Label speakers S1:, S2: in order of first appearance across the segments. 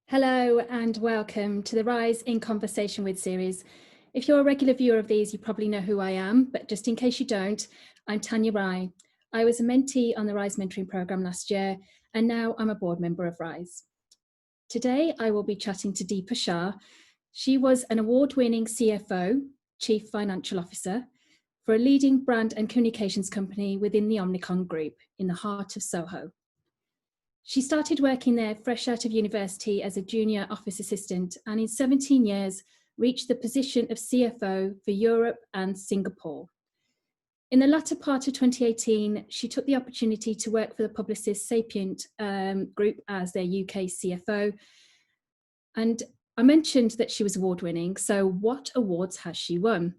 S1: Hello and welcome to the Rise in Conversation With series. If you're a regular viewer of these, you probably know who I am, but just in case you don't, I'm Tanya Rye. I was a mentee on the Rise mentoring programme last year, and now I'm a board member of Rise. Today, I will be chatting to Deepa Shah. She was an award-winning CFO, Chief Financial Officer, for a leading brand and communications company within the Omnicon group in the heart of Soho. She started working there fresh out of university as a junior office assistant, and in 17 years reached the position of CFO for Europe and Singapore. In the latter part of 2018, she took the opportunity to work for the Publicis Sapient group as their UK CFO. And I mentioned that she was award-winning, so what awards has she won?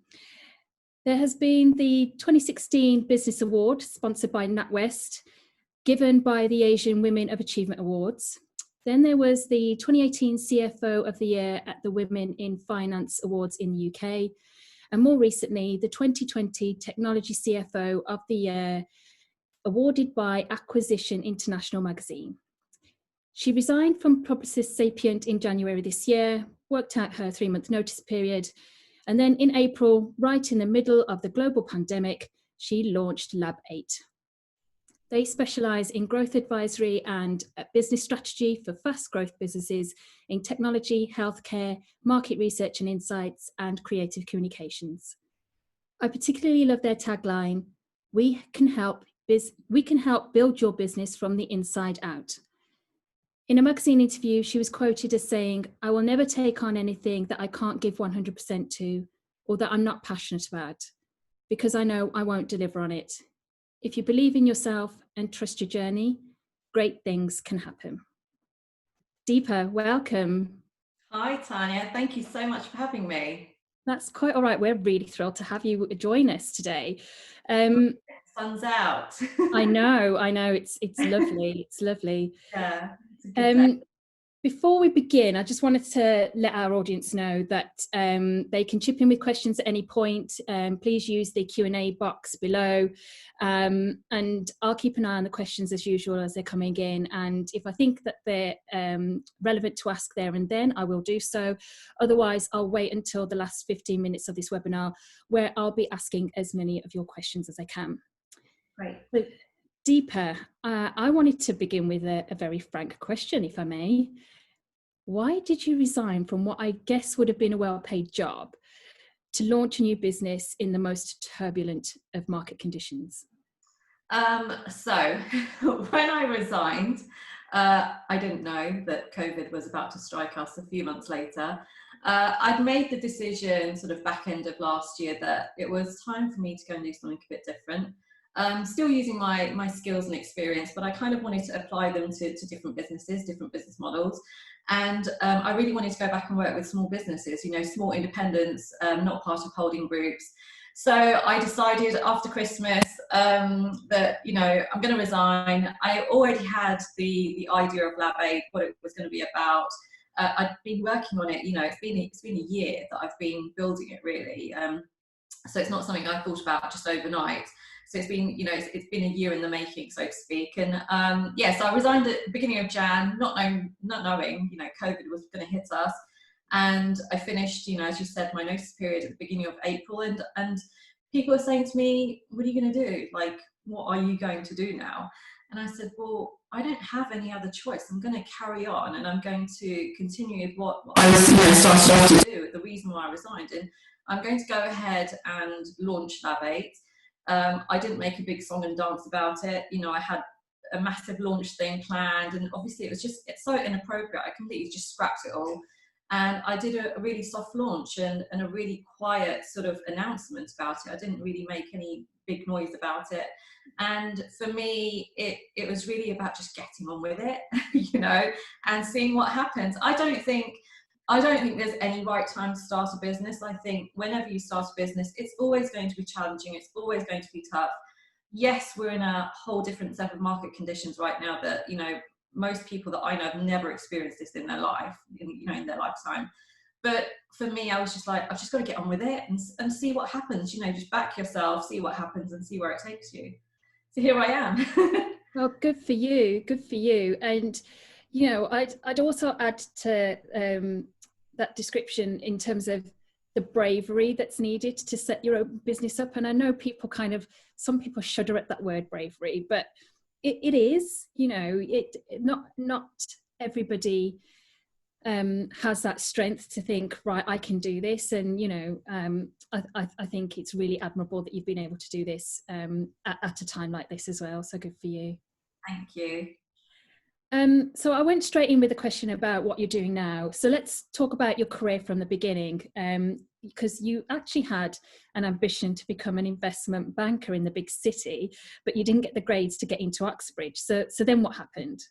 S1: There has been the 2016 Business Award, sponsored by NatWest, given by the Asian Women of Achievement Awards. Then there was the 2018 CFO of the Year at the Women in Finance Awards in the UK. And more recently, the 2020 Technology CFO of the Year, awarded by Acquisition International magazine. She resigned from Publicis Sapient in January this year, worked out her 3-month notice period, and then in April, right in the middle of the global pandemic, she launched Lab 8. They specialise in growth advisory and business strategy for fast growth businesses in technology, healthcare, market research and insights, and creative communications. I particularly love their tagline, we can help build your business from the inside out. In a magazine interview, she was quoted as saying, I will never take on anything that I can't give 100% to, or that I'm not passionate about, because I know I won't deliver on it. If you believe in yourself and trust your journey, great things can happen. Deepa, welcome.
S2: Hi, Tanya. Thank you so much for having me.
S1: That's quite all right. We're really thrilled to have you join us today.
S2: Sun's out.
S1: I know. It's lovely. It's lovely.
S2: Yeah, it's a good day.
S1: Before we begin, I just wanted to let our audience know that they can chip in with questions at any point. Please use the Q&A box below, and I'll keep an eye on the questions as usual as they're coming in. And if I think that they're relevant to ask there and then, I will do so. Otherwise, I'll wait until the last 15 minutes of this webinar, where I'll be asking as many of your questions as I can.
S2: Great.
S1: So, Deepa, I wanted to begin with a very frank question, if I may. Why did you resign from what I guess would have been a well-paid job to launch a new business in the most turbulent of market conditions?
S2: So when I resigned, I didn't know that COVID was about to strike us a few months later. I'd made the decision sort of back end of last year that it was time for me to go and do something a bit different. Still using my skills and experience, but I kind of wanted to apply them to different businesses, different business models. And I really wanted to go back and work with small businesses, small independents, not part of holding groups. So I decided after Christmas that, I'm going to resign. I already had the idea of Lab 8, what it was going to be about. I'd been working on it, it's been a year that I've been building it really. So it's not something I thought about just overnight. So it's been, it's been a year in the making, so to speak. And so I resigned at the beginning of Jan, not knowing, COVID was going to hit us. And I finished, as you said, my notice period at the beginning of April. And people are saying to me, what are you going to do? Like, what are you going to do now? And I said, well, I don't have any other choice. I'm going to carry on and I'm going to continue with what I was started off to do, the reason why I resigned. And I'm going to go ahead and launch Lab 8. I didn't make a big song and dance about it. I had a massive launch thing planned, and obviously it's so inappropriate. I completely just scrapped it all. And I did a really soft launch and a really quiet sort of announcement about it. I didn't really make any big noise about it. And for me, it was really about just getting on with it, and seeing what happens. I don't think there's any right time to start a business. I think whenever you start a business, it's always going to be challenging. It's always going to be tough. Yes, we're in a whole different set of market conditions right now that, most people that I know have never experienced this in their life, in their lifetime. But for me, I was just like, I've just got to get on with it and see what happens, just back yourself, see what happens and see where it takes you. So here I am.
S1: Well, good for you. Good for you. And You know, I'd also add to that description in terms of the bravery that's needed to set your own business up. And I know people some people shudder at that word bravery, but it is, you know, not everybody has that strength to think, right, I can do this. And, you know, I think it's really admirable that you've been able to do this at a time like this as well. So good for you.
S2: Thank you.
S1: So I went straight in with a question about what you're doing now. So let's talk about your career from the beginning, because you actually had an ambition to become an investment banker in the big city, but you didn't get the grades to get into Uxbridge. So then what happened?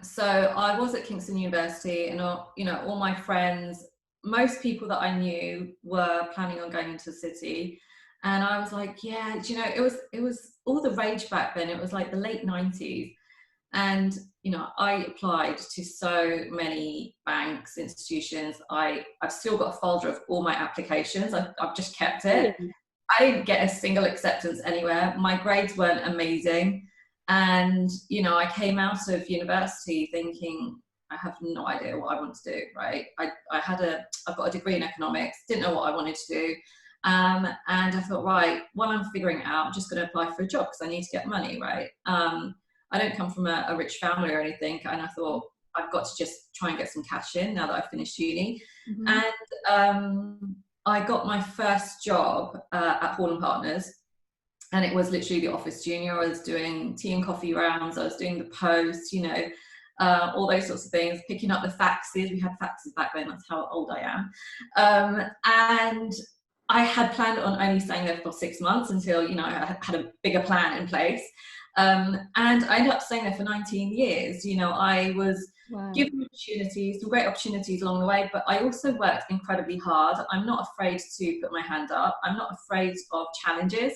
S2: So I was at Kingston University, and you know, all my friends, most people that I knew were planning on going into the city, and I was like, yeah, do you know, it was all the rage back then. It was like the late 90s. And, you know, I applied to so many banks, institutions. I've still got a folder of all my applications. I've just kept it. I didn't get a single acceptance anywhere. My grades weren't amazing. And, you know, I came out of university thinking, I have no idea what I want to do, right? I've got a degree in economics, didn't know what I wanted to do. And I thought, right, while I'm figuring it out, I'm just going to apply for a job because I need to get money, right? I don't come from a rich family or anything, and I thought I've got to just try and get some cash in now that I've finished uni. Mm-hmm. And I got my first job at Hall & Partners, and it was literally the office junior. I was doing tea and coffee rounds, I was doing the post, you know, all those sorts of things, picking up the faxes. We had faxes back then, that's how old I am. And I had planned on only staying there for 6 months until, you know, I had a bigger plan in place. And I ended up staying there for 19 years. You know, I was given opportunities, some great opportunities along the way, but I also worked incredibly hard. I'm not afraid to put my hand up. I'm not afraid of challenges.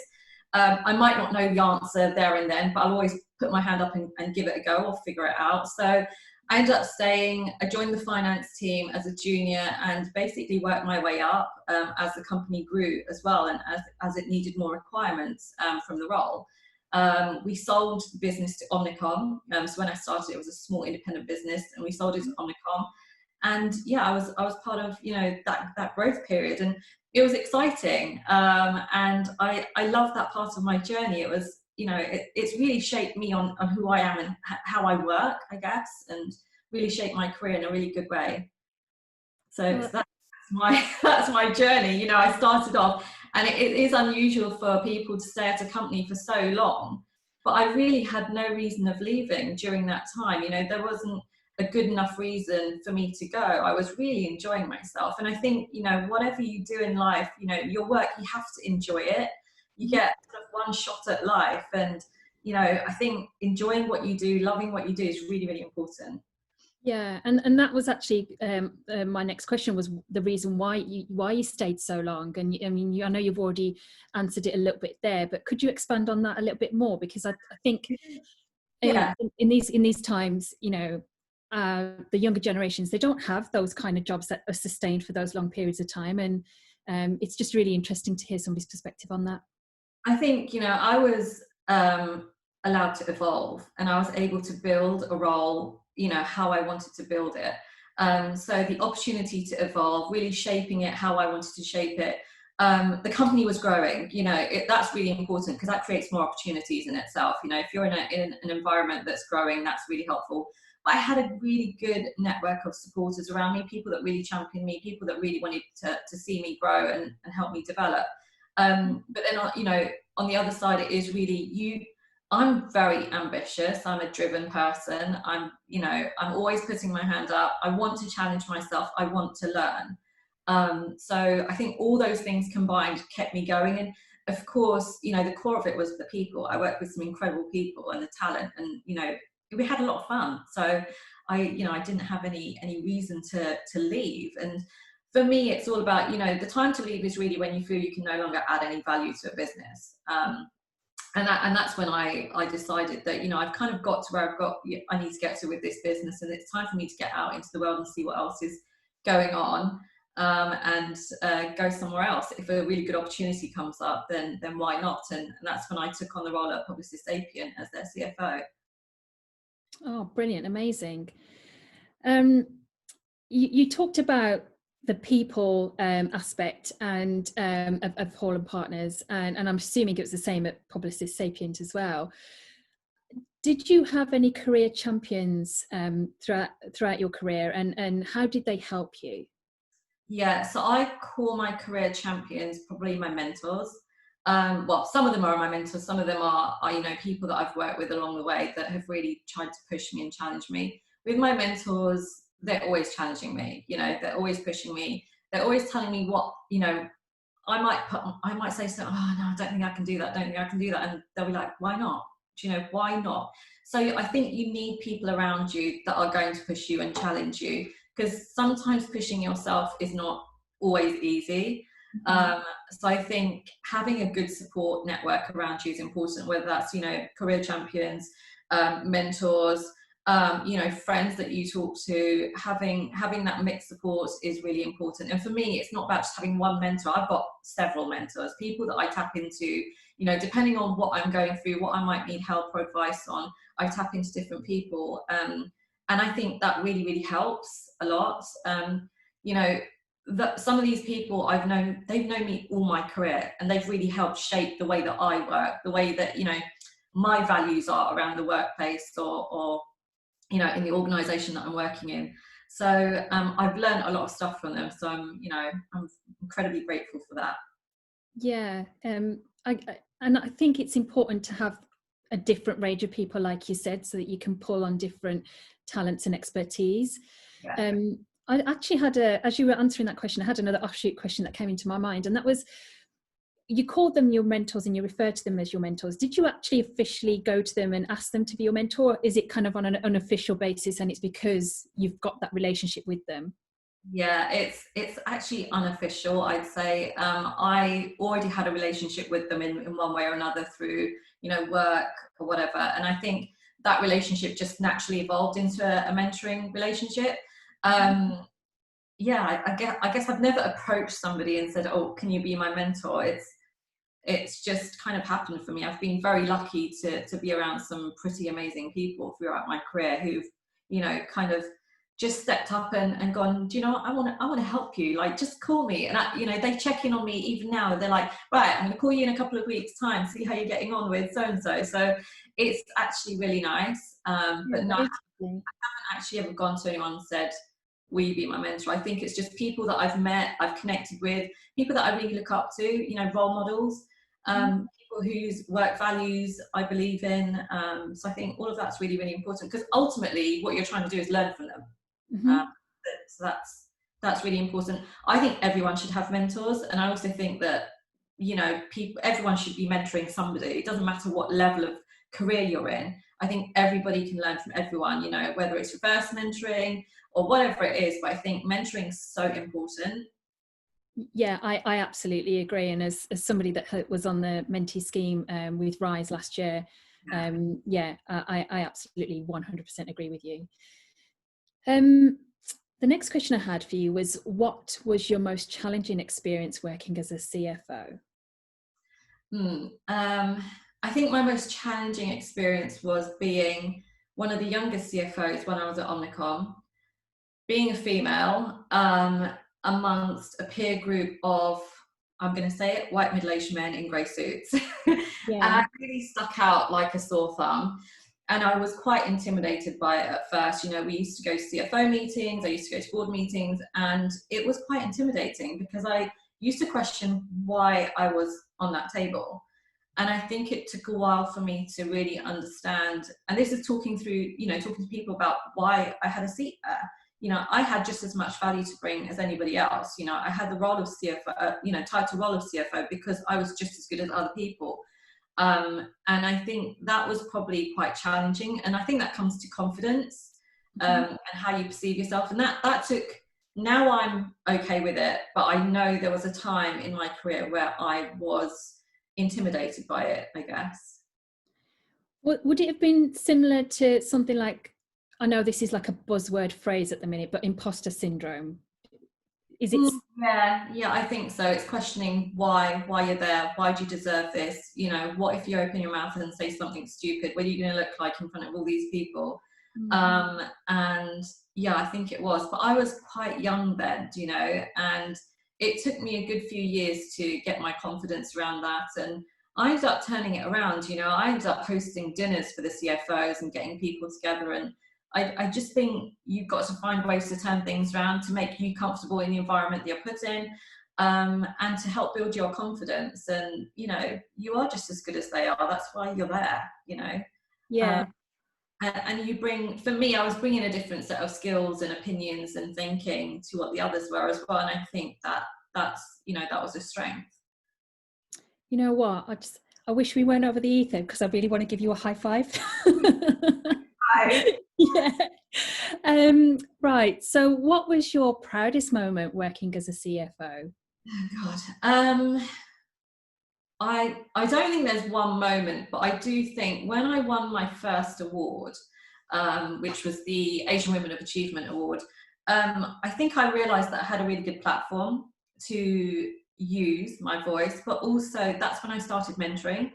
S2: I might not know the answer there and then, but I'll always put my hand up and give it a go or figure it out. So I ended up staying. I joined the finance team as a junior and basically worked my way up as the company grew as well, and as it needed more requirements from the role. We sold the business to Omnicon. So when I started, it was a small independent business, and we sold it to Omnicon. And yeah, I was part of, you know, that growth period, and it was exciting. And I loved that part of my journey. It was, you know, it's really shaped me on who I am and how I work, I guess, and really shaped my career in a really good way. So that's my journey. You know, I started off, and it is unusual for people to stay at a company for so long, but I really had no reason of leaving during that time. You know, there wasn't a good enough reason for me to go. I was really enjoying myself. And I think, you know, whatever you do in life, you know, your work, you have to enjoy it. You get sort of one shot at life. And, you know, I think enjoying what you do, loving what you do is really, really important.
S1: Yeah, and that was actually my next question, was the reason why you stayed so long. And I mean, I know you've already answered it a little bit there, but could you expand on that a little bit more? Because I think in these times, you know, the younger generations, they don't have those kind of jobs that are sustained for those long periods of time, and it's just really interesting to hear somebody's perspective on that.
S2: I think, you know, I was allowed to evolve, and I was able to build a role, you know, how I wanted to build it. So the opportunity to evolve, really shaping it how I wanted to shape it. The company was growing, you know, that's really important because that creates more opportunities in itself. You know, if you're in an environment that's growing, that's really helpful. But I had a really good network of supporters around me, people that really championed me, people that really wanted to see me grow and help me develop. But then, you know, on the other side, it is really I'm very ambitious. I'm a driven person. I'm always putting my hand up. I want to challenge myself. I want to learn. So I think all those things combined kept me going. And of course, you know, the core of it was the people. I worked with some incredible people and the talent, and, you know, we had a lot of fun. So I didn't have any reason to leave. And for me, it's all about, you know, the time to leave is really when you feel you can no longer add any value to a business. And that's when I decided that, you know, I've kind of got to where I need to get to with this business, and it's time for me to get out into the world and see what else is going on, and go somewhere else. If a really good opportunity comes up, then why not? And that's when I took on the role at Publicis Sapient as their CFO.
S1: Oh, brilliant. Amazing. You talked about the people aspect and of Hall and Partners, and I'm assuming it was the same at Publicis Sapient as well. Did you have any career champions throughout your career, and how did they help you?
S2: Yeah, so I call my career champions probably my mentors. Well, some of them are my mentors, some of them are, you know, people that I've worked with along the way that have really tried to push me and challenge me. With my mentors, they're always challenging me, you know, they're always pushing me. They're always telling me what, you know, I might say something, oh no, I don't think I can do that, don't think I can do that. And they'll be like, why not? Do you know, why not? So I think you need people around you that are going to push you and challenge you, because sometimes pushing yourself is not always easy. So I think having a good support network around you is important, whether that's, you know, career champions, mentors, you know, friends that you talk to. Having that mixed support is really important. And for me, it's not about just having one mentor. I've got several mentors, people that I tap into, you know, depending on what I'm going through, what I might need help or advice on, I tap into different people. And I think that really, really helps a lot. You know, some of these people I've known, they've known me all my career, and they've really helped shape the way that I work, the way that, you know, my values are around the workplace, or you know, in the organisation that I'm working in. So I've learned a lot of stuff from them. So I'm incredibly grateful for that.
S1: Yeah, and I think it's important to have a different range of people, like you said, so that you can pull on different talents and expertise.
S2: Yeah.
S1: I actually had as you were answering that question, I had another offshoot question that came into my mind, and that was, you called them your mentors and you refer to them as your mentors. Did you actually officially go to them and ask them to be your mentor? Or is it kind of on an unofficial basis, and it's because you've got that relationship with them?
S2: Yeah, it's actually unofficial, I'd say. I already had a relationship with them in one way or another through, you know, work or whatever. And I think that relationship just naturally evolved into a mentoring relationship. Yeah, I guess I've never approached somebody and said, "Oh, can you be my mentor?" It's just kind of happened for me. I've been very lucky to be around some pretty amazing people throughout my career who've, you know, kind of just stepped up and gone, do you know what, I want to help you, like, just call me. And you know, they check in on me even now. They're like, right, I'm going to call you in a couple of weeks time, see how you're getting on with so and so. So it's actually really nice. But no, I haven't actually ever gone to anyone and said, will you be my mentor? I think it's just people that I've met, I've connected with, people that I really look up to, you know, role models, people whose work values I believe in. So I think all of that's really, really important, because ultimately what you're trying to do is learn from them. So that's really important. I think everyone should have mentors, and I also think that, you know, everyone should be mentoring somebody. It doesn't matter what level of career you're in. I think everybody can learn from everyone, you know, whether it's reverse mentoring or whatever it is. But I think mentoring is so important.
S1: Yeah, I absolutely agree. And as somebody that was on the mentee scheme with Rise last year, I absolutely 100% agree with you. The next question I had for you was, what was your most challenging experience working as a CFO?
S2: I think my most challenging experience was being one of the youngest CFOs when I was at Omnicon, being a female, amongst a peer group of, I'm going to say it, white middle-aged men in grey suits.
S1: Yeah.
S2: And I really stuck out like a sore thumb. And I was quite intimidated by it at first. You know, we used to go to CFO meetings, I used to go to board meetings, and it was quite intimidating because I used to question why I was on that table. And I think it took a while for me to really understand, and this is talking through, you know, talking to people about why I had a seat there. You know, I had just as much value to bring as anybody else. You know, I had the role of CFO, you know, title role of CFO, because I was just as good as other people. And I think that was probably quite challenging. And I think that comes to confidence, and how you perceive yourself. And that took, now I'm okay with it, but I know there was a time in my career where I was intimidated by it, I guess.
S1: Would it have been similar to something like, I know this is like a buzzword phrase at the minute, but imposter syndrome? Is it?
S2: Yeah, I think so. It's questioning why you're there. Why do you deserve this? You know, what if you open your mouth and say something stupid? What are you going to look like in front of all these people? And yeah, I think it was, but I was quite young then, you know, and it took me a good few years to get my confidence around that. And I ended up turning it around, you know. I ended up hosting dinners for the CFOs and getting people together. And I just think you've got to find ways to turn things around to make you comfortable in the environment that you're put in, and to help build your confidence. And, you know, you are just as good as they are. That's why you're there, you know.
S1: Yeah.
S2: And you bring, for me, I was bringing a different set of skills and opinions and thinking to what the others were as well. And I think that's, you know, that was a strength.
S1: You know what? I wish we weren't over the ether, because I really want to give you a high five.
S2: Hi.
S1: Yeah. Right. So what was your proudest moment working as a CFO?
S2: Oh God. I don't think there's one moment, but I do think when I won my first award, which was the Asian Women of Achievement Award, I think I realised that I had a really good platform to use my voice, but also that's when I started mentoring.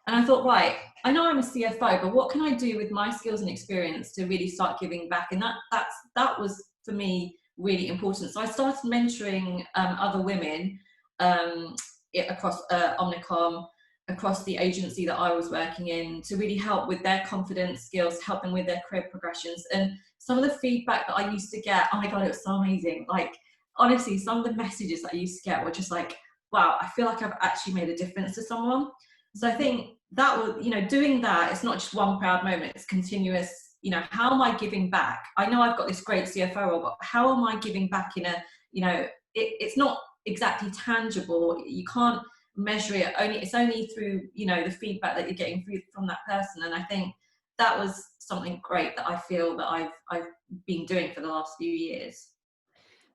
S2: And I thought, right, I know I'm a CFO, but what can I do with my skills and experience to really start giving back? And that was, for me, really important. So I started mentoring other women, across Omnicon, across the agency that I was working in, to really help with their confidence skills, help them with their career progressions. And some of the feedback that I used to get, oh my God, it was so amazing. Like, honestly, some of the messages that I used to get were just like, wow, I feel like I've actually made a difference to someone. So I think that was, you know, doing that, it's not just one proud moment, it's continuous. You know, how am I giving back? I know I've got this great CFO role, but how am I giving back in a, you know, it's not exactly tangible. You can't measure it. It's only through, you know, the feedback that you're getting from that person. And I think that was something great that I feel that I've been doing for the last few years.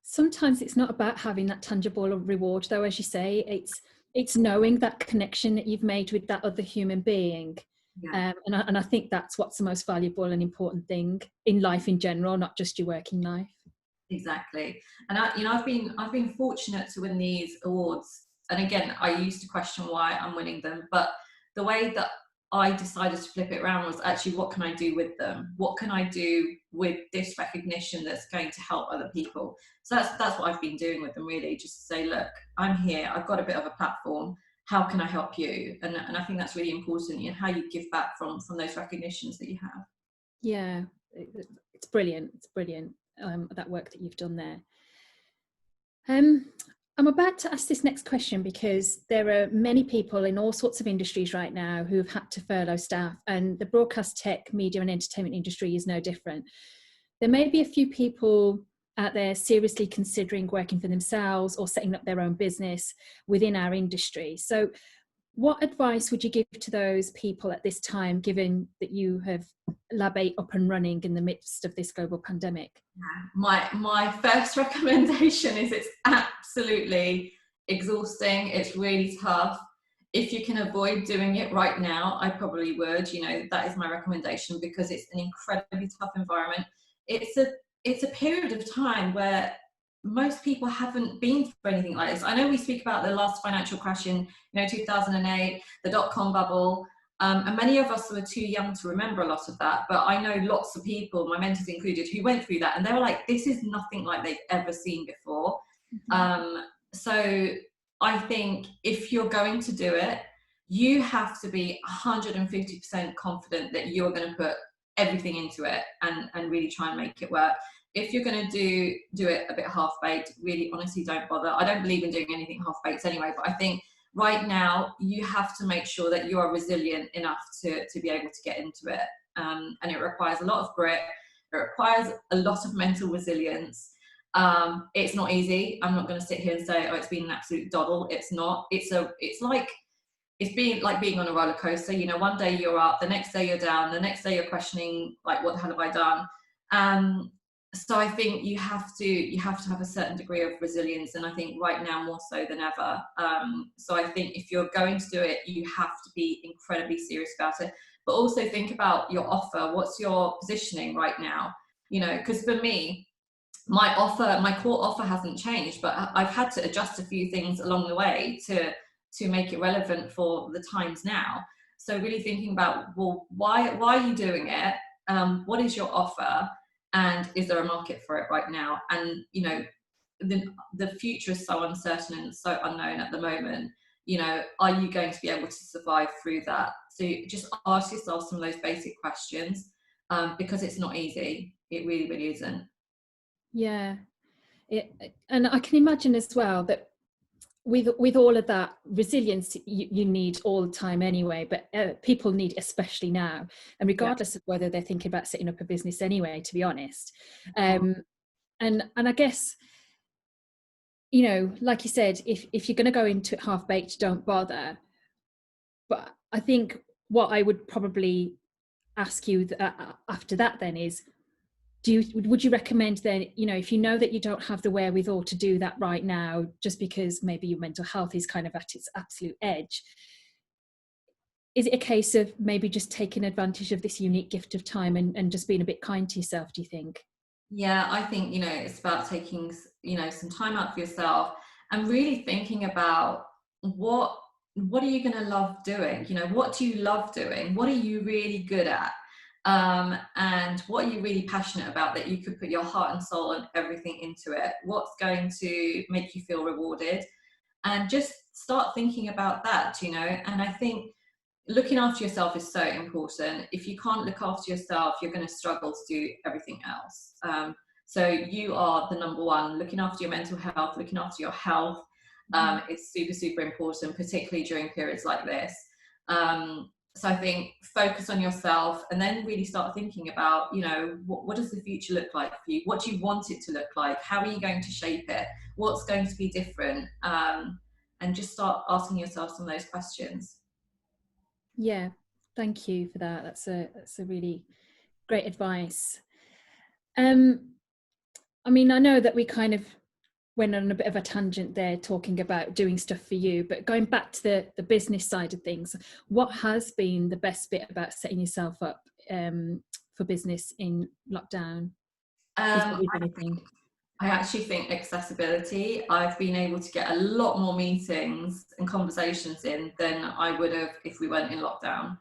S1: Sometimes it's not about having that tangible reward, though, as you say. It's knowing that connection that you've made with that other human being.
S2: Yeah.
S1: And I think that's what's the most valuable and important thing in life in general, not just your working life.
S2: Exactly. And I've been fortunate to win these awards. And again, I used to question why I'm winning them, but the way that I decided to flip it around was actually, what can I do with them? What can I do with this recognition that's going to help other people? So that's what I've been doing with them, really, just to say, look, I'm here, I've got a bit of a platform, how can I help you? And I think that's really important, in how you give back from those recognitions that you have.
S1: Yeah, it's brilliant. It's brilliant, that work that you've done there. I'm about to ask this next question because there are many people in all sorts of industries right now who have had to furlough staff, and the broadcast, tech, media and entertainment industry is no different. There may be a few people out there seriously considering working for themselves or setting up their own business within our industry. So what advice would you give to those people at this time, given that you have Lab 8 up and running in the midst of this global pandemic?
S2: My first recommendation is, it's absolutely exhausting. It's really tough. If you can avoid doing it right now, I probably would. You know, that is my recommendation, because it's an incredibly tough environment. It's a period of time where most people haven't been through anything like this. I know we speak about the last financial crash in 2008, the dot-com bubble, and many of us were too young to remember a lot of that. But I know lots of people, my mentors included, who went through that, and they were like, this is nothing like they've ever seen before. So I think if you're going to do it, you have to be 150% confident that you're going to put everything into it and really try and make it work. If you're going to do it a bit half-baked, really, honestly, don't bother. I don't believe in doing anything half-baked anyway, but I think right now you have to make sure that you are resilient enough to be able to get into it. And it requires a lot of grit. It requires a lot of mental resilience. It's not easy. I'm not going to sit here and say, oh, it's been an absolute doddle. It's not. It's being on a roller coaster. You know, one day you're up, the next day you're down, the next day you're questioning, like, what the hell have I done? So I think you have to have a certain degree of resilience, and I think right now more so than ever. So I think if you're going to do it, you have to be incredibly serious about it, but also think about your offer. What's your positioning right now? You know, because for me, my core offer hasn't changed, but I've had to adjust a few things along the way to make it relevant for the times now. So really thinking about, well, why are you doing it? what is your offer, and is there a market for it right now? And the future is so uncertain and so unknown at the moment. Are you going to be able to survive through that? So just ask yourself some of those basic questions, because it's not easy. It really, really isn't.
S1: Yeah. And I can imagine as well that with all of that resilience you need all the time anyway, but people need especially now, and regardless of whether they're thinking about setting up a business anyway, to be honest. And I guess, like you said, if you're going to go into it half baked, don't bother. But I think what I would probably ask you after that then is, would you recommend then, if you know that you don't have the wherewithal to do that right now, just because maybe your mental health is kind of at its absolute edge, is it a case of maybe just taking advantage of this unique gift of time and just being a bit kind to yourself, do you think?
S2: Yeah, I think, it's about taking, some time out for yourself and really thinking about what are you going to love doing? What do you love doing? What are you really good at? And what are you really passionate about that you could put your heart and soul and everything into it? What's going to make you feel rewarded? And just start thinking about that, and I think looking after yourself is so important. If you can't look after yourself, you're going to struggle to do everything else. So you are the number one. Looking after your mental health, looking after your health, is super, super important, particularly during periods like this. So I think focus on yourself and then really start thinking about, what does the future look like for you? What do you want it to look like? How are you going to shape it? What's going to be different? And just start asking yourself some of those questions.
S1: Yeah, thank you for that. That's a really great advice. I know that we kind of went on a bit of a tangent there talking about doing stuff for you, but going back to the business side of things, what has been the best bit about setting yourself up for business in lockdown? Is there anything?
S2: I actually think accessibility. I've been able to get a lot more meetings and conversations in than I would have if we weren't in lockdown.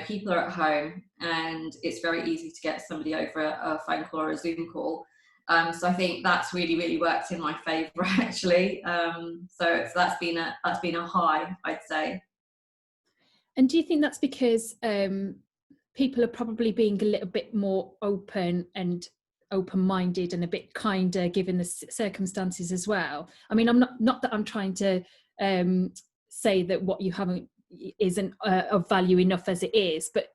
S2: People are at home and it's very easy to get somebody over a phone call or a Zoom call. So I think that's really, really worked in my favour actually. So that's been a high, I'd say.
S1: And do you think that's because people are probably being a little bit more open-minded and a bit kinder given the circumstances as well? I mean, I'm not that I'm trying to say that what you haven't isn't of value enough as it is, but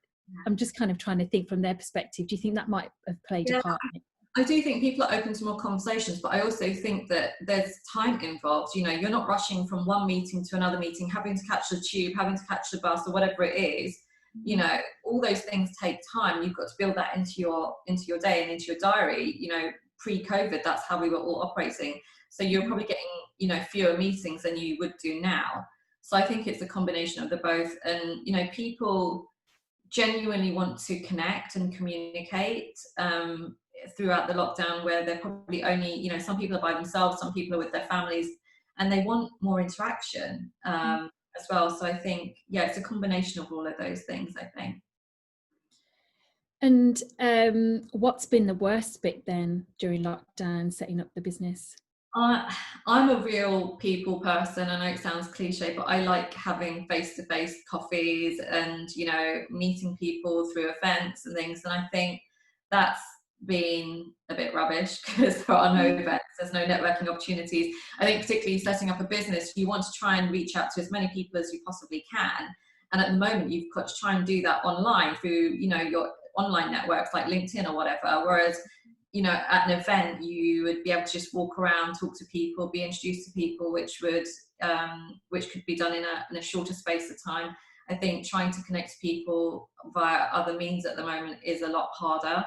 S1: I'm just kind of trying to think from their perspective. Do you think that might have played a part in it?
S2: I do think people are open to more conversations, but I also think that there's time involved. You're not rushing from one meeting to another meeting, having to catch the tube, having to catch the bus or whatever it is. All those things take time. You've got to build that into your day and into your diary. Pre-COVID, that's how we were all operating. So you're probably getting, fewer meetings than you would do now. So I think it's a combination of the both. And, people genuinely want to connect and communicate throughout the lockdown, where they're probably only, some people are by themselves, some people are with their families, and they want more interaction as well. So I think, it's a combination of all of those things, I think.
S1: And what's been the worst bit then during lockdown, setting up the business?
S2: I'm a real people person. I know it sounds cliche, but I like having face-to-face coffees and, meeting people through events and things. And I think that's been a bit rubbish because there are no events, there's no networking opportunities. I think particularly setting up a business, you want to try and reach out to as many people as you possibly can. And at the moment, you've got to try and do that online through, your online networks like LinkedIn or whatever. Whereas at an event, you would be able to just walk around, talk to people, be introduced to people, which could be done in a shorter space of time. I think trying to connect to people via other means at the moment is a lot harder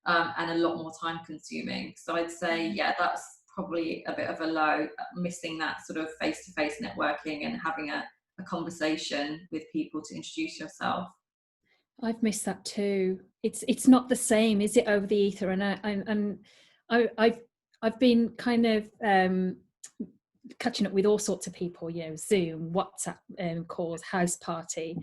S2: and a lot more time consuming. So I'd say, that's probably a bit of a low, missing that sort of face-to-face networking and having a conversation with people to introduce yourself.
S1: I've missed that too. It's not the same, is it, over the ether? And I've been kind of catching up with all sorts of people, Zoom, WhatsApp calls, house party,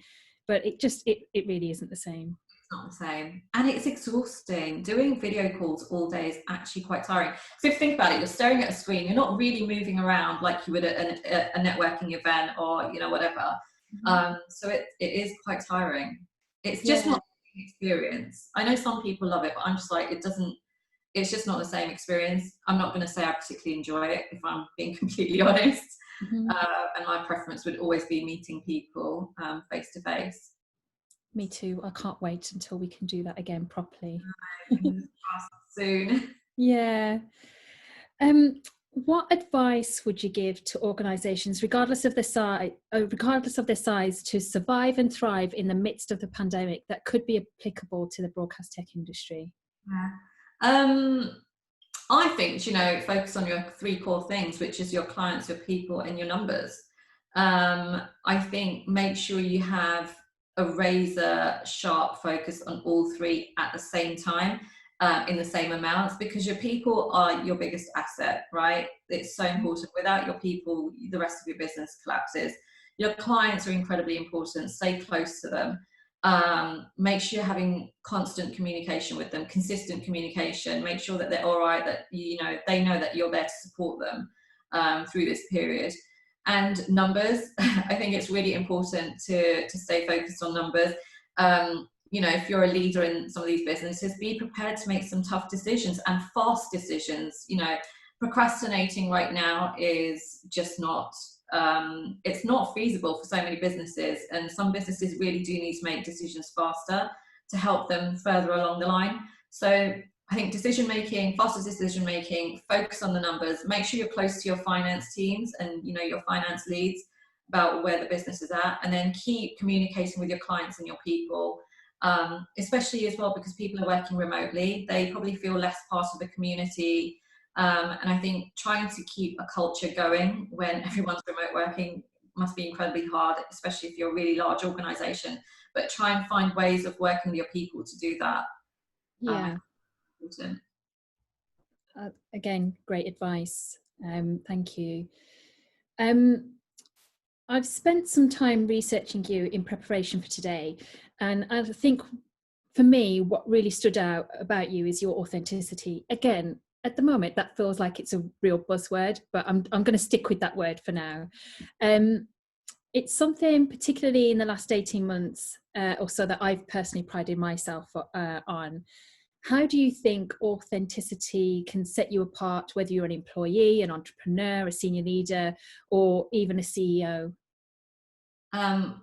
S1: but it really isn't the same.
S2: not the same, and it's exhausting. Doing video calls all day is actually quite tiring. So if you think about it, you're staring at a screen, you're not really moving around like you would at a networking event or whatever. So it is quite tiring. It's just
S1: Yeah.
S2: not the same experience. I know some people love it, but I'm just like, it's just not the same experience. I'm not going to say I particularly enjoy it, if I'm being completely honest.
S1: Mhm.
S2: And my preference would always be meeting people face to face.
S1: Me too. I can't wait until we can do that again properly.
S2: Fingers crossed soon.
S1: Yeah. What advice would you give to organisations, regardless of their size, to survive and thrive in the midst of the pandemic that could be applicable to the broadcast tech industry?
S2: Yeah. I think, focus on your three core things, which is your clients, your people, and your numbers. I think make sure you have a razor sharp focus on all three at the same time, in the same amounts, because your people are your biggest asset, right? It's so important. Without your people, the rest of your business collapses. Your clients are incredibly important. Stay close to them. Make sure you're having constant communication with them, consistent communication. Make sure that they're all right, that they know that you're there to support them through this period. And numbers, I think it's really important to stay focused on numbers. If you're a leader in some of these businesses, be prepared to make some tough decisions and fast decisions. Procrastinating right now is just not, it's not feasible for so many businesses, and some businesses really do need to make decisions faster to help them further along the line. So I think faster decision making, focus on the numbers, make sure you're close to your finance teams and your finance leads about where the business is at, and then keep communicating with your clients and your people, especially as well because people are working remotely. They probably feel less part of the community. And I think trying to keep a culture going when everyone's remote working must be incredibly hard, especially if you're a really large organisation. But try and find ways of working with your people to do that.
S1: Yeah.
S2: Important.
S1: Again, great advice. Thank you. I've spent some time researching you in preparation for today, and I think for me, what really stood out about you is your authenticity. Again, at the moment, that feels like it's a real buzzword, but I'm going to stick with that word for now. It's something, particularly in the last 18 months or so, that I've personally prided myself on. How do you think authenticity can set you apart, whether you're an employee, an entrepreneur, a senior leader, or even a CEO?
S2: I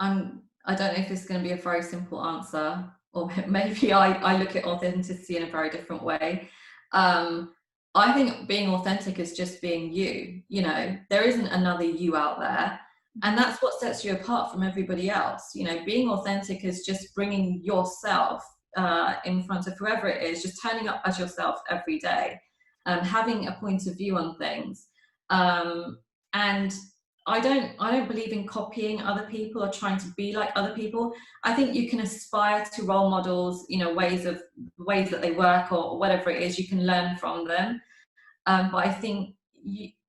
S2: don't know if it's going to be a very simple answer, or maybe I look at authenticity in a very different way. I think being authentic is just being you. There isn't another you out there, and that's what sets you apart from everybody else. Being authentic is just bringing yourself in front of whoever it is, just turning up as yourself every day, having a point of view on things, and I don't believe in copying other people or trying to be like other people. I think you can aspire to role models, ways that they work or whatever it is, you can learn from them. But I think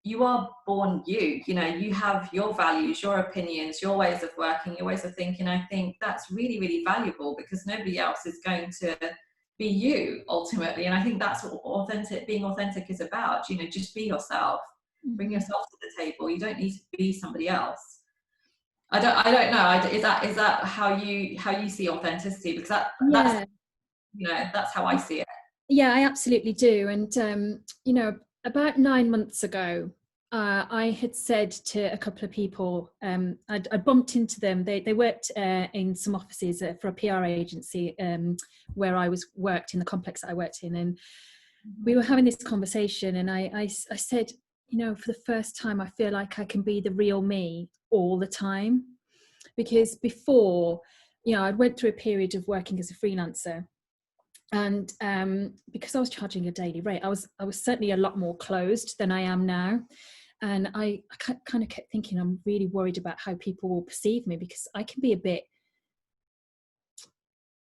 S2: you are born you have your values, your opinions, your ways of working, your ways of thinking. I think that's really, really valuable because nobody else is going to be you ultimately. And I think that's what being authentic is about. Just be yourself. Bring yourself to the table. You don't need to be somebody else. I don't know. Is that how you see authenticity? Because that's how I see it.
S1: Yeah, I absolutely do. And about 9 months ago, I had said to a couple of people, I bumped into them. They worked in some offices for a PR agency where I worked in the complex that I worked in, and we were having this conversation, and I said, for the first time, I feel like I can be the real me all the time, because before, I went through a period of working as a freelancer, and because I was charging a daily rate, I was certainly a lot more closed than I am now. And I kind of kept thinking, I'm really worried about how people will perceive me, because I can be a bit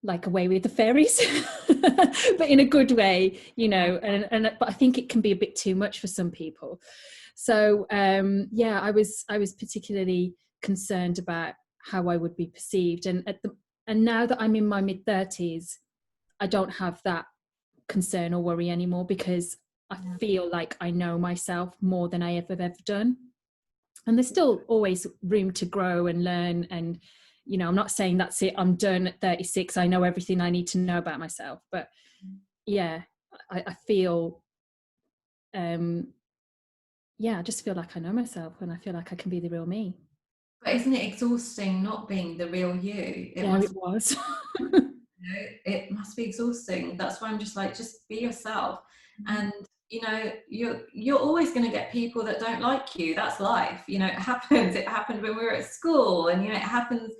S1: like away with the fairies, but in a good way, but I think it can be a bit too much for some people. So I was particularly concerned about how I would be perceived. And And now that I'm in my mid-30s, I don't have that concern or worry anymore, because I feel like I know myself more than I have ever done. And there's still always room to grow and learn. And, you know, I'm not saying that's it, I'm done at 36, I know everything I need to know about myself. But yeah, I feel, yeah, I just feel like I know myself, and I feel like I can be the real me.
S2: But isn't it exhausting not being the real you?
S1: Yeah, it was.
S2: It must be exhausting. That's why I'm just like, just be yourself. And you know, you're always going to get people that don't like you. That's life. You know, it happens. It happened when we were at school, and you know, it happens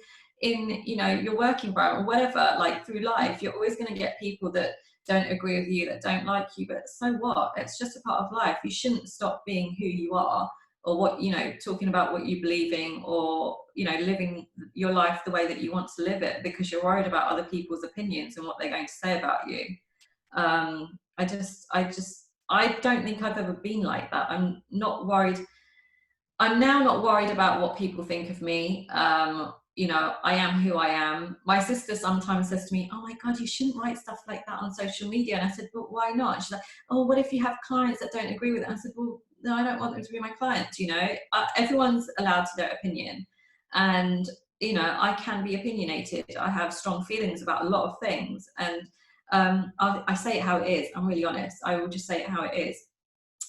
S2: in, you know, your working environment or whatever. Like through life, you're always going to get people that don't agree with you, that don't like you. But so what? It's just a part of life. You shouldn't stop being who you are, or what, you know, talking about what you believe in, or, you know, living your life the way that you want to live it, because you're worried about other people's opinions and what they're going to say about you. I don't think I've ever been like that. I'm not worried. I'm now not worried about what people think of me. You know, I am who I am. My sister sometimes says to me, "Oh my God, you shouldn't write stuff like that on social media." And I said, "But why not?" And she's like, "Oh, what if you have clients that don't agree with it?" And I said, "Well, no, I don't want them to be my clients." You know, everyone's allowed to their opinion, and you know, I can be opinionated. I have strong feelings about a lot of things, and I say it how it is. I'm really honest. I will just say it how it is.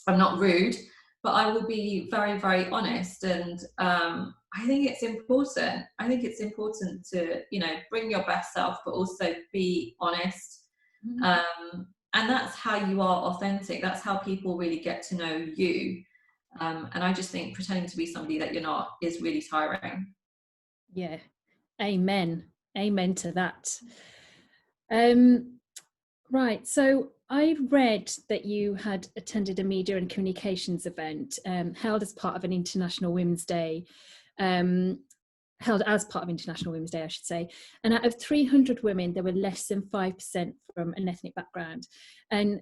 S2: I'm not rude, but I will be very, very honest. And I think it's important. I think it's important to, you know, bring your best self, but also be honest. And that's how you are authentic. That's how people really get to know you. And I just think pretending to be somebody that you're not is really tiring.
S1: Yeah, amen. Amen to that. Right, so I read that you had attended a media and communications event held as part of an International Women's Day, held as part of International Women's Day, I should say. And out of 300 women, there were less than 5% from an ethnic background. And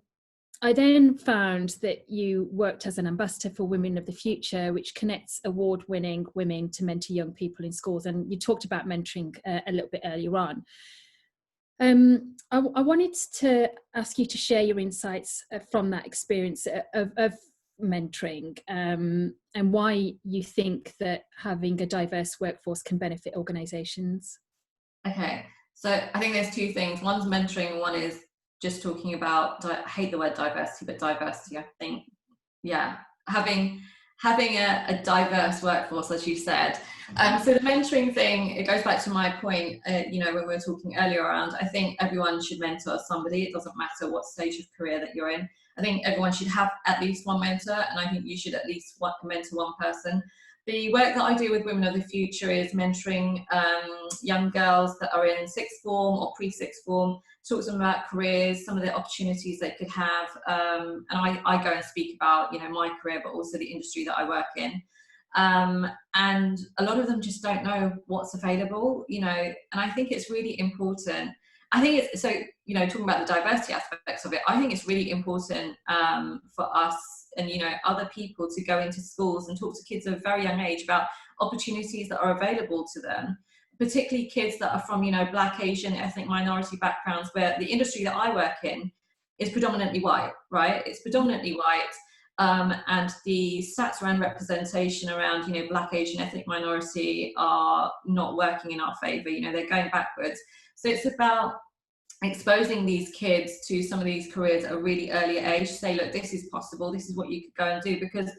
S1: I then found that you worked as an ambassador for Women of the Future, which connects award-winning women to mentor young people in schools. And you talked about mentoring a little bit earlier on. I wanted to ask you to share your insights from that experience of mentoring, and why you think that having a diverse workforce can benefit organisations.
S2: Okay, so I think there's two things. One's mentoring, one is just talking about, I hate the word diversity, but diversity, I think, yeah, having a diverse workforce, as you said. So the mentoring thing, it goes back to my point, you know, when we were talking earlier around, I think everyone should mentor somebody. It doesn't matter what stage of career that you're in. I think everyone should have at least one mentor, and I think you should at least mentor one person. The work that I do with Women of the Future is mentoring young girls that are in sixth form or pre-sixth form, talk to them about careers, some of the opportunities they could have, and I go and speak about, you know, my career, but also the industry that I work in. And a lot of them just don't know what's available, you know, and I think it's really important. I think it's, so, you know, talking about the diversity aspects of it, I think it's really important for us and, you know, other people to go into schools and talk to kids at a very young age about opportunities that are available to them, particularly kids that are from, you know, Black, Asian, ethnic minority backgrounds, where the industry that I work in is predominantly white, right? It's predominantly white. And the stats around representation around, you know, Black, Asian, ethnic minority are not working in our favour. You know, they're going backwards. So it's about exposing these kids to some of these careers at a really early age. Say, look, this is possible. This is what you could go and do. Because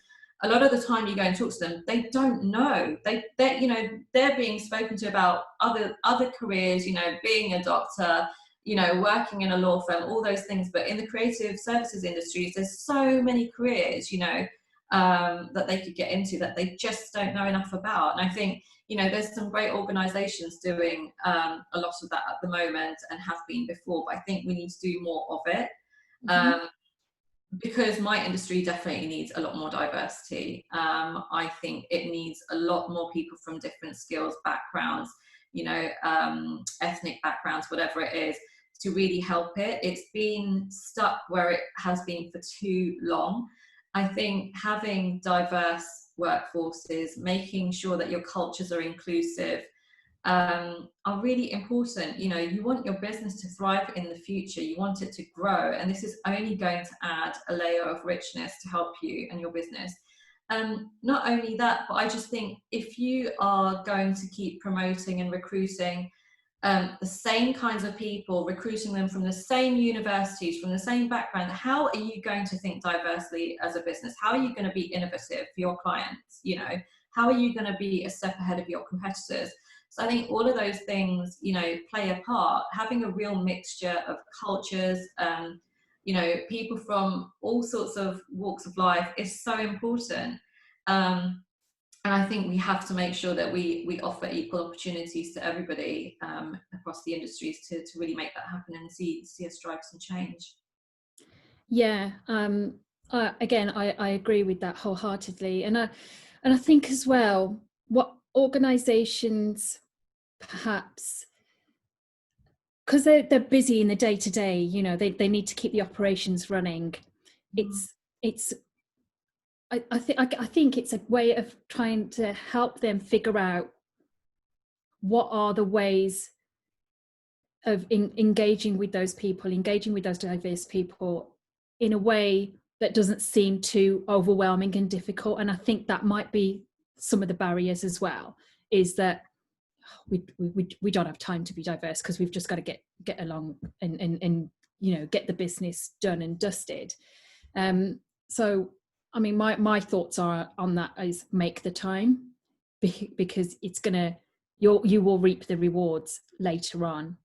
S2: a lot of the time you go and talk to them, they don't know. They you know, they're being spoken to about other careers. You know, being a doctor, you know, working in a law firm, all those things. But in the creative services industries, there's so many careers, you know, that they could get into that they just don't know enough about. And I think, you know, there's some great organisations doing a lot of that at the moment and have been before, but I think we need to do more of it. Because my industry definitely needs a lot more diversity. I think it needs a lot more people from different skills, backgrounds, you know, ethnic backgrounds, whatever it is, to really help it. It's been stuck where it has been for too long. I think having diverse workforces, making sure that your cultures are inclusive, are really important. You know, you want your business to thrive in the future, you want it to grow, and this is only going to add a layer of richness to help you and your business. Not only that, but I just think if you are going to keep promoting and recruiting the same kinds of people, recruiting them from the same universities, from the same background, how are you going to think diversely as a business? How are you going to be innovative for your clients? You know, how are you going to be a step ahead of your competitors? So I think all of those things, you know, play a part. Having a real mixture of cultures, you know, people from all sorts of walks of life is so important. And I think we have to make sure that we offer equal opportunities to everybody across the industries to really make that happen and see us drive some change.
S1: Yeah, again, I agree with that wholeheartedly, and I think as well, what organisations perhaps, because they're busy in the day to day, you know, they need to keep the operations running. It's I think it's a way of trying to help them figure out what are the ways of engaging with those people, engaging with those diverse people in a way that doesn't seem too overwhelming and difficult. And I think that might be some of the barriers as well, is that we don't have time to be diverse because we've just got to get along and you know, get the business done and dusted. So I mean, my thoughts are on that is make the time, because it's gonna, you will reap the rewards later on.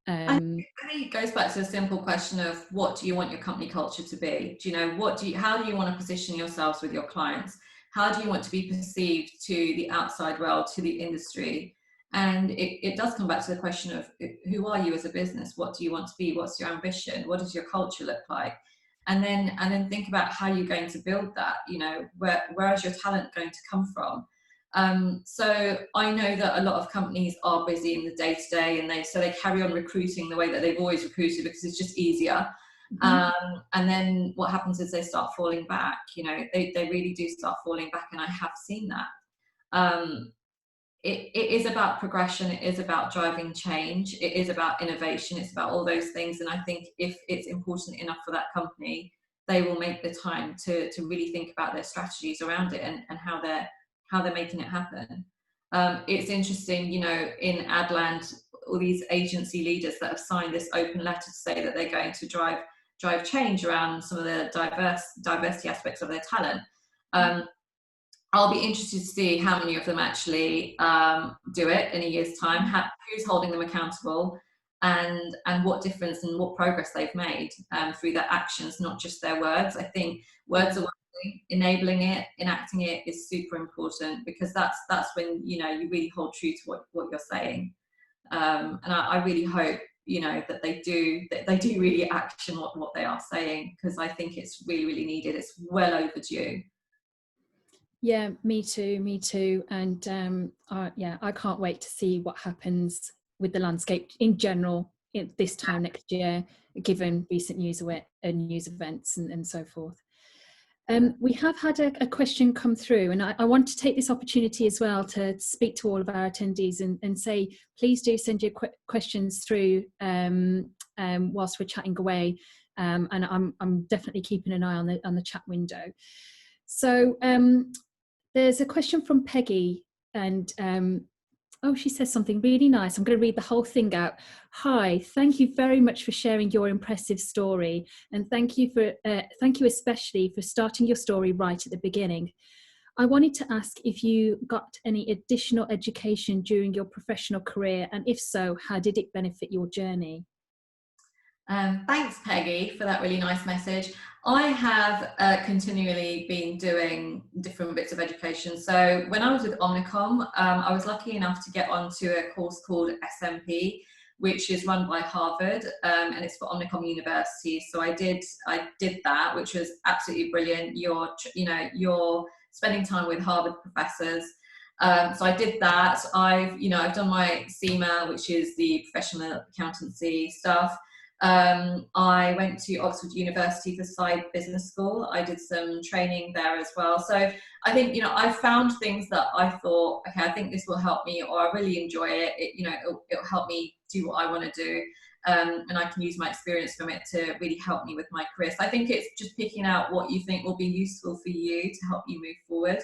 S2: I think it goes back to a simple question of what do you want your company culture to be? Do you know, how do you want to position yourselves with your clients? How do you want to be perceived to the outside world, to the industry? And it does come back to the question of who are you as a business? What do you want to be? What's your ambition? What does your culture look like? And then think about how you're going to build that. You know, where is your talent going to come from? So I know that a lot of companies are busy in the day-to-day, and they carry on recruiting the way that they've always recruited because it's just easier. And then what happens is they start falling back. You know, they really do start falling back, and I have seen that. It is about progression, it is about driving change, it is about innovation, it's about all those things. And I think if it's important enough for that company, they will make the time to really think about their strategies around it and how they're making it happen. It's interesting, you know, in Adland, all these agency leaders that have signed this open letter to say that they're going to drive change around some of the diversity aspects of their talent. I'll be interested to see how many of them actually do it in a year's time, who's holding them accountable, and what difference and what progress they've made through their actions, not just their words. I think words are one thing, enabling it, enacting it is super important, because that's when, you know, you really hold true to what you're saying. And I really hope, you know, that they do really action what they are saying, because I think it's really, really needed. It's well overdue.
S1: Yeah, me too. And yeah, I can't wait to see what happens with the landscape in general this time next year, given recent news events and so forth. We have had a question come through, and I want to take this opportunity as well to speak to all of our attendees and say, please do send your questions through whilst we're chatting away, and I'm definitely keeping an eye on the chat window. So there's a question from Peggy, and she says something really nice. I'm going to read the whole thing out. Hi, thank you very much for sharing your impressive story, and thank you especially for starting your story right at the beginning. I wanted to ask if you got any additional education during your professional career, and if so, how did it benefit your journey?
S2: Thanks, Peggy, for that really nice message. I have continually been doing different bits of education. So when I was with Omnicon, I was lucky enough to get onto a course called SMP, which is run by Harvard, and it's for Omnicon University. So I did that, which was absolutely brilliant. You're spending time with Harvard professors. So I did that. I've done my CIMA, which is the professional accountancy stuff. I went to Oxford University for Side Business School. I did some training there as well. So I think, you know, I found things that I thought, okay, I think this will help me, or I really enjoy it. You know, it'll help me do what I want to do. And I can use my experience from it to really help me with my career. So I think it's just picking out what you think will be useful for you to help you move forward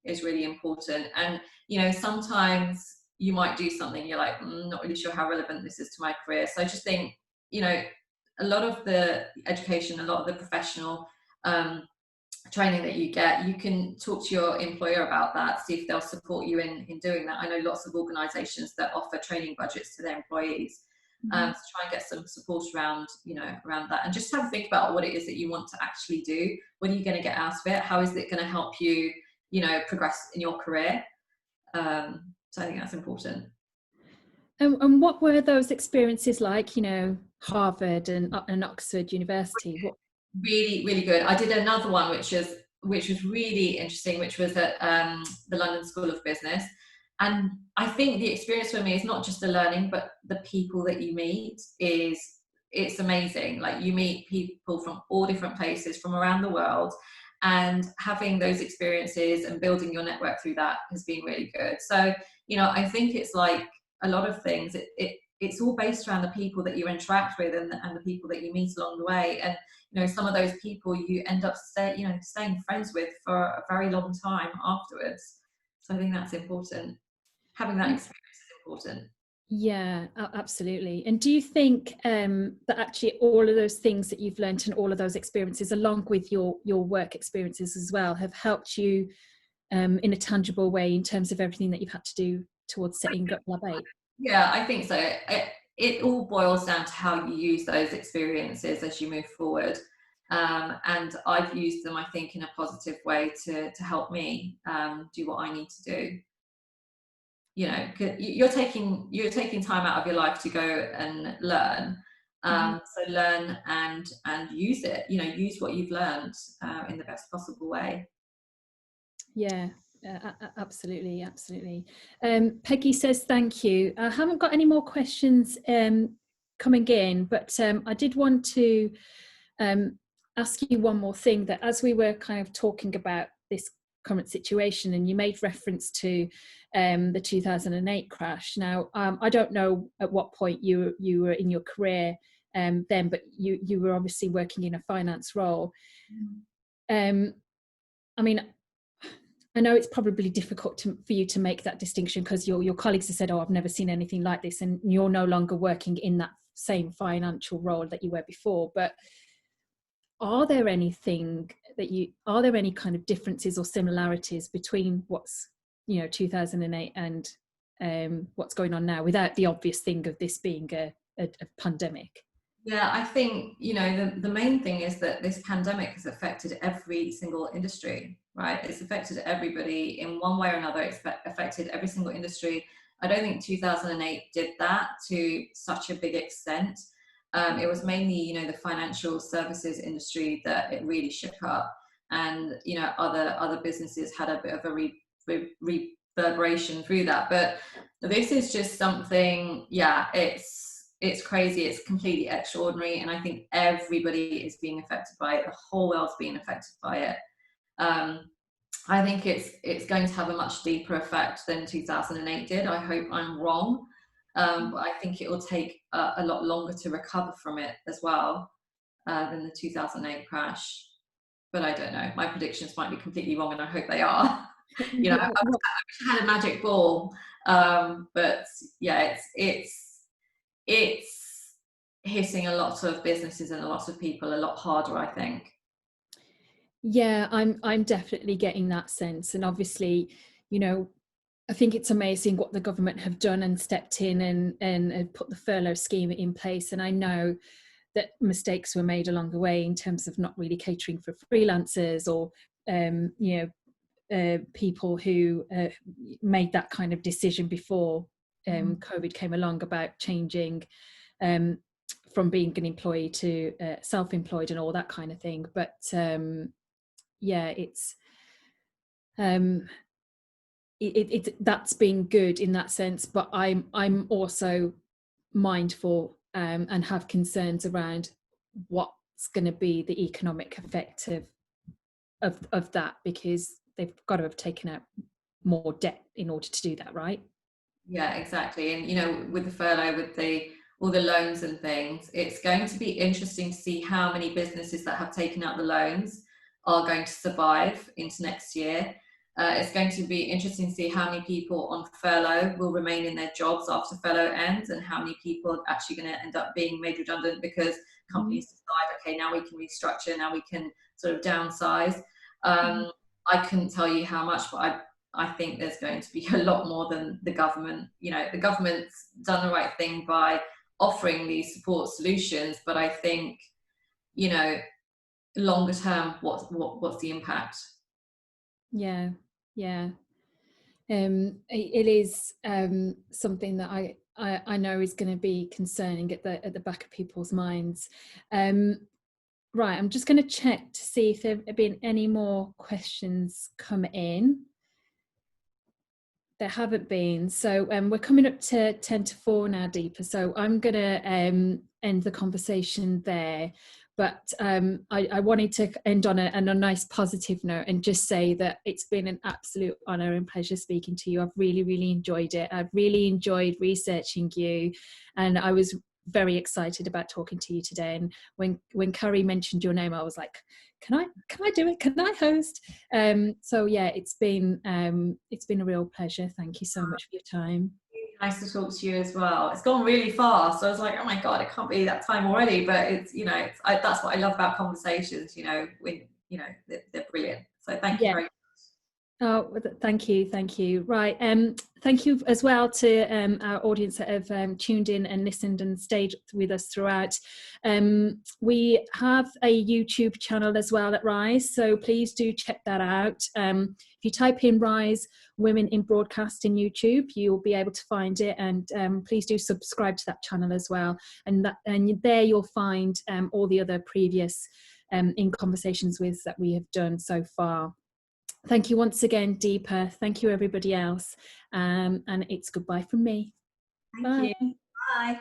S2: is really important. And, you know, sometimes you might do something, you're like, not really sure how relevant this is to my career. So I just think, you know, a lot of the education, a lot of the professional training that you get, you can talk to your employer about that, see if they'll support you in doing that. I know lots of organisations that offer training budgets to their employees. To try and get some support around, you know, around that, and just have a think about what it is that you want to actually do. What are you going to get out of it? How is it going to help you, you know, progress in your career? So I think that's important.
S1: And what were those experiences like, you know, Harvard and Oxford University? What?
S2: Really, really good. I did another one which was really interesting, which was at the London School of Business. And I think the experience for me is not just the learning, but the people that you meet it's amazing. Like, you meet people from all different places from around the world, and having those experiences and building your network through that has been really good. So, you know, I think it's like a lot of things, it's all based around the people that you interact with and the people that you meet along the way. And, you know, some of those people you end up staying friends with for a very long time afterwards. So I think that's important. Having that experience is important.
S1: Yeah, absolutely. And do you think that actually all of those things that you've learned and all of those experiences, along with your work experiences as well, have helped you in a tangible way in terms of everything that you've had to do towards setting up Lab 8?
S2: Yeah, I think so. It all boils down to how you use those experiences as you move forward. And I've used them, I think, in a positive way to help me do what I need to do. You know, you're taking time out of your life to go and learn. So learn and use it. You know, use what you've learned in the best possible way.
S1: Yeah, absolutely. Peggy says thank you. I haven't got any more questions coming in, but I did want to ask you one more thing, that as we were kind of talking about this current situation, and you made reference to the 2008 crash. Now, I don't know at what point you were in your career then, but you were obviously working in a finance role. I mean, I know it's probably difficult for you to make that distinction, because your colleagues have said, oh, I've never seen anything like this, and you're no longer working in that same financial role that you were before. But are there any kind of differences or similarities between what's, you know, 2008 and what's going on now, without the obvious thing of this being a pandemic?
S2: Yeah, I think, you know, the main thing is that this pandemic has affected every single industry, right? It's affected everybody in one way or another. It's affected every single industry. I don't think 2008 did that to such a big extent. It was mainly, you know, the financial services industry that it really shook up, and, you know, other businesses had a bit of a reverberation through that. But this is just something, yeah, it's crazy. It's completely extraordinary, and I think everybody is being affected by it. The whole world's being affected by it. I think it's going to have a much deeper effect than 2008 did. I hope I'm wrong, but I think it will take a lot longer to recover from it as well than the 2008 crash. But I don't know. My predictions might be completely wrong, and I hope they are. You know, I wish I had a magic ball, but yeah, it's hitting a lot of businesses and a lot of people a lot harder, I think.
S1: Yeah, I'm definitely getting that sense. And obviously, you know, I think it's amazing what the government have done and stepped in and put the furlough scheme in place. And I know that mistakes were made along the way in terms of not really catering for freelancers, or you know, people who made that kind of decision before COVID came along, about changing from being an employee to self-employed and all that kind of thing. But yeah, it's that's been good in that sense. But I'm also mindful and have concerns around what's going to be the economic effect of that, because they've got to have taken out more debt in order to do that, right?
S2: Yeah, exactly. And, you know, with the furlough, with all the loans and things, it's going to be interesting to see how many businesses that have taken out the loans are going to survive into next year. It's going to be interesting to see how many people on furlough will remain in their jobs after furlough ends, and how many people are actually going to end up being made redundant because companies decide, okay, now we can restructure, now we can sort of downsize. I couldn't tell you how much, but I think there's going to be a lot more than the government. You know, the government's done the right thing by offering these support solutions, but I think, you know, longer term, what's the impact?
S1: Yeah, yeah. It is something that I know is going to be concerning at the back of people's minds. Right, I'm just going to check to see if there have been any more questions come in. There haven't been. So we're coming up to 10 to 4 now, Deepa. So I'm going to end the conversation there. But I wanted to end on a nice positive note and just say that it's been an absolute honour and pleasure speaking to you. I've really, really enjoyed it. I've really enjoyed researching you, and I was very excited about talking to you today. And when Carrie mentioned your name, I was like, can I do it? Can I host? So yeah, it's been a real pleasure. Thank you so much for your time.
S2: Nice to talk to you as well. It's gone really fast. I was like, oh my God, it can't be that time already. But it's, you know, that's what I love about conversations, you know, when, you know, they're brilliant. So thank you
S1: Yeah.
S2: very much.
S1: Oh, thank you. Right. Thank you as well to our audience that have tuned in and listened and stayed with us throughout. We have a YouTube channel as well at Rise, so please do check that out. If you type in Rise Women in Broadcast in YouTube, you'll be able to find it, and please do subscribe to that channel as well. And there you'll find all the other previous In Conversations With that we have done so far. Thank you once again, Deepa. Thank you, everybody else. And it's goodbye from me.
S2: Thank you. Bye.